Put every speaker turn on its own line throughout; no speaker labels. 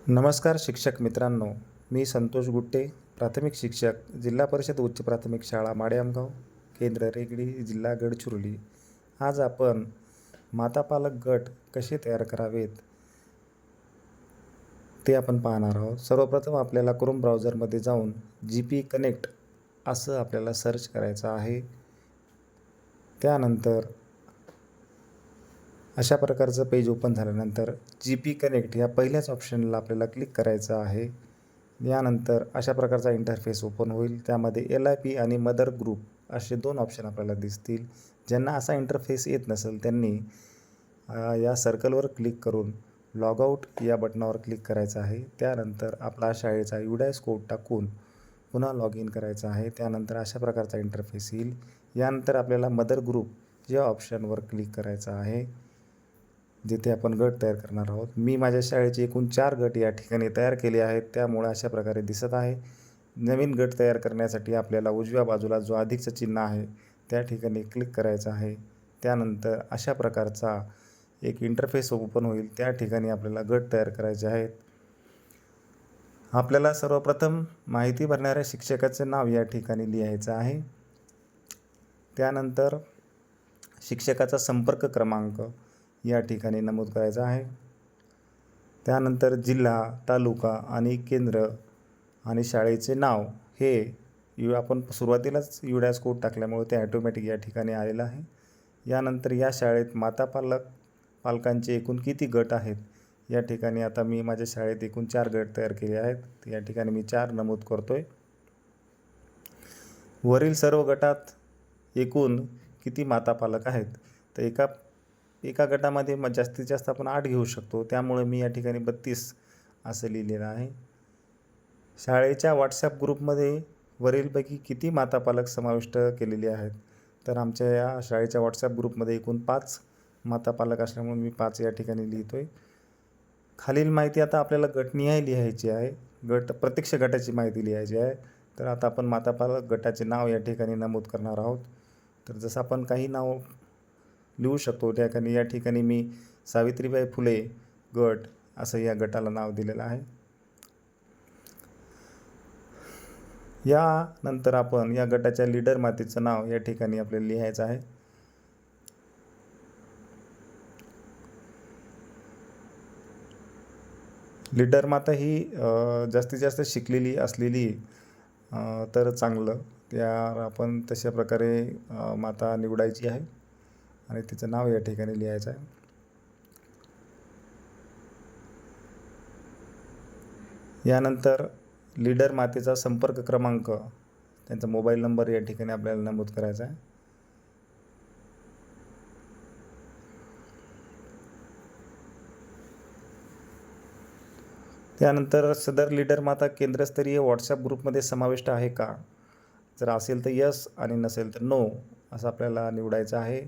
नमस्कार शिक्षक मित्रांनो, मी संतोष गुट्टे, प्राथमिक शिक्षक, जिल्हा परिषद उच्च प्राथमिक शाळा माडेआमगाव, केंद्र रेगडी, जिल्हा गडचिरोली. आज आपण माता पालक गट कसे तयार करावेत ते आपण पाहणार आहोत. सर्वप्रथम आपल्याला क्रोम ब्राउझरमध्ये जाऊन GP कनेक्ट असं आपल्याला सर्च करायचं आहे. त्यानंतर अशा प्रकारचं पेज ओपन झाल्यानंतर GP कनेक्ट या पहिल्याच ऑप्शनला आपल्याला क्लिक करायचं आहे. यानंतर अशा प्रकारचा इंटरफेस ओपन होईल. त्यामध्ये LIP आणि मदर ग्रुप असे दोन ऑप्शन आपल्याला दिसतील. ज्यांना असा इंटरफेस येत नसेल त्यांनी या सर्कलवर क्लिक करून लॉग आउट या बटनावर क्लिक करायचं आहे. त्यानंतर आपला शाळेचा UDIS कोड टाकून पुन्हा लॉग इन करायचं आहे. त्यानंतर अशा प्रकारचा इंटरफेस येईल. यानंतर आपल्याला मदर ग्रुप या ऑप्शनवर क्लिक करायचं आहे, जिथे आपण गट तयार करणार आहोत. मी माझ्या शाळेचे एकूण 4 गट या ठिकाणी तयार केले आहेत, त्यामुळे अशा प्रकारे दिसत आहे. नवीन गट तयार करण्यासाठी आपल्याला उजव्या बाजूला जो अधिकचं चिन्ह आहे त्या ठिकाणी क्लिक करायचं आहे. त्यानंतर अशा प्रकारचा एक इंटरफेस ओपन होईल. त्या ठिकाणी आपल्याला गट तयार करायचे आहेत. आपल्याला सर्वप्रथम माहिती भरणाऱ्या शिक्षकाचे नाव या ठिकाणी लिहायचं आहे. त्यानंतर शिक्षकाचा संपर्क क्रमांक या ठिकाणी नमूद करायचा आहे. त्यानंतर जिल्हा, तालुका आणि केंद्र आणि शाळेचे नाव हे आपण सुरुवातीलाच UDIS कोड टाकल्यामुळे ते ऑटोमॅटिक या ठिकाणी आलेलं आहे. यानंतर या शाळेत पालकांचे एकूण किती गट आहेत या ठिकाणी आता मी माझ्या शाळेत एकूण 4 गट तयार केले आहेत. या ठिकाणी मी 4 नमूद करतोय. वरील सर्व गटात एकूण किती माता पालक आहेत, तर एका गटामध्ये जास्तीत जास्त आपण 8 घेऊ शकतो. त्यामुळे मी या ठिकाणी 32 असं लिहिलेलं आहे. शाळेच्या WhatsApp ग्रुपमध्ये वरीलपैकी किती माता पालक समाविष्ट केलेले आहेत, तर आमच्या या शाळेच्या WhatsApp ग्रुपमध्ये एकूण 5 माता पालक असल्यामुळे मी 5 या ठिकाणी लिहितोय. खालील माहिती आता आपल्याला गटनिहाय लिहायची आहे. प्रत्यक्ष गटाची माहिती लिहायची आहे. तर आता आपण माता पालक गटाचे नाव या ठिकाणी नमूद करणार आहोत. तर जसं आपण काही नाव लिहू शकतो, या ठिकाणी मी सावित्रीबाई फुले गट असं या गटाला नाव दिलेलं आहे. यानंतर आपण या गटाच्या लीडर मातेचं नाव या ठिकाणी आपल्याला लिहायचं आहे. लीडर माता ही जास्तीत जास्त शिकलेली असलेली तर चांगलं. आपण तशा प्रकारे माता निवडायची आहे आणि तिचं नाव या ठिकाणी लिहायचं आहे. यानंतर लीडर मातेचा संपर्क क्रमांक, त्यांचा मोबाईल नंबर या ठिकाणी आपल्याला नमूद करायचा आहे. त्यानंतर सदर लीडर माता केंद्रस्तरीय WhatsApp ग्रुपमध्ये समाविष्ट आहे का, जर असेल तर यस आणि नसेल तर नो असं आपल्याला निवडायचं आहे.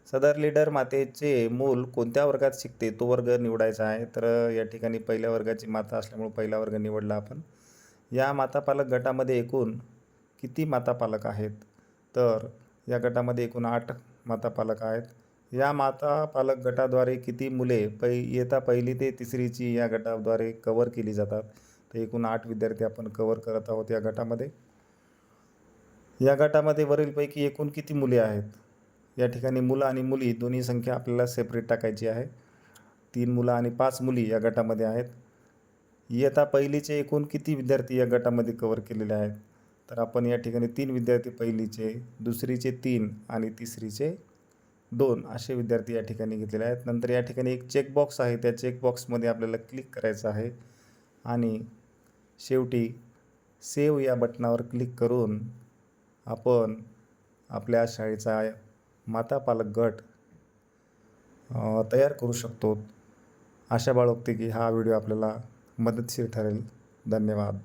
सदर लीडर मातेचे मूल कोणत्या वर्गात शिकते तो वर्ग निवडायचा आहे. तर या ठिकाणी पहिल्या वर्गाची माता असल्यामुळे पहिला वर्ग निवडला आपण. या माता पालक गटामध्ये एकूण किती माता पालक आहेत, तर या गटामध्ये एकूण 8 माता पालक आहेत. या माता पालक गटाद्वारे किती मुले इयत्ता 1ली ते 3रीची या गटाद्वारे कव्हर केली जातात, तर एकूण 8 विद्यार्थी आपण कव्हर करत आहोत या गटामध्ये. या गटामध्ये वरीलपैकी एकूण किती मुले आहेत, या ठिकाणी मुलं आणि मुली दोन्ही संख्या आपल्याला सेपरेट टाकायची आहे. 3 मुलं आणि 5 मुली या गटामध्ये आहेत. इयत्ता 1लीचे एकूण किती विद्यार्थी या गटामध्ये कव्हर केलेले आहेत, तर आपण या ठिकाणी 3 विद्यार्थी 1लीचे, 2रीचे 3 आणि 3रीचे 2 असे विद्यार्थी या ठिकाणी घेतलेले आहेत. नंतर या ठिकाणी एक चेकबॉक्स आहे, त्या चेकबॉक्समध्ये आपल्याला क्लिक करायचं आहे आणि शेवटी सेव्ह या बटनावर क्लिक करून आपण आपल्या शाळेचा माता पालक गट तयार करू शकतो. आशा बाळगते की हा व्हिडिओ आपल्याला मदतशीर ठरेल. धन्यवाद.